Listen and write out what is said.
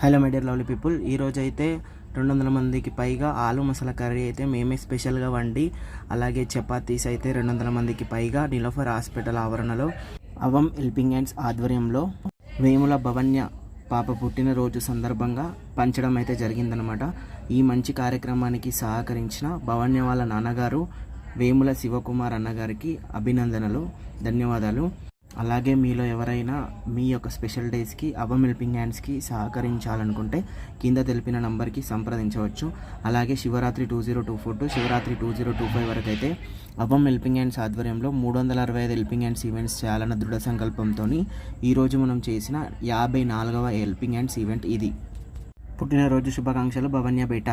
Hello my dear lovely people, ఈరోజు అయితే 200 మందికి పైగా ఆలు మసాలా కర్రీ అయితే మేమే స్పెషల్గా వండి, అలాగే చపాతీస్ అయితే 200 మందికి పైగా నిలోఫర్ హాస్పిటల్ ఆవరణలో అవం హెల్పింగ్ హ్యాండ్స్ ఆధ్వర్యంలో వేముల భవన్య పాప పుట్టినరోజు సందర్భంగా పంచడం అయితే జరిగిందనమాట. ఈ మంచి కార్యక్రమానికి సహకరించిన భవన్య వాళ్ళ నాన్నగారు వేముల శివకుమార్ అన్నగారికి అభినందనలు, ధన్యవాదాలు. అలాగే మీలో ఎవరైనా మీ యొక్క స్పెషల్ డేస్కి అవం హెల్పింగ్ హ్యాండ్స్కి సహకరించాలనుకుంటే కింద తెలిపిన నంబర్కి సంప్రదించవచ్చు. అలాగే శివరాత్రి 2024 టు శివరాత్రి 2025 వరకు అయితే అవం హెల్పింగ్ హ్యాండ్స్ ఆధ్వర్యంలో 365 హెల్పింగ్ హ్యాండ్స్ ఈవెంట్స్ చేయాలన్న దృఢ సంకల్పంతో ఈరోజు మనం చేసిన 54వ హెల్పింగ్ హ్యాండ్స్ ఈవెంట్ ఇది. పుట్టినరోజు శుభాకాంక్షలు భవన్య బేట.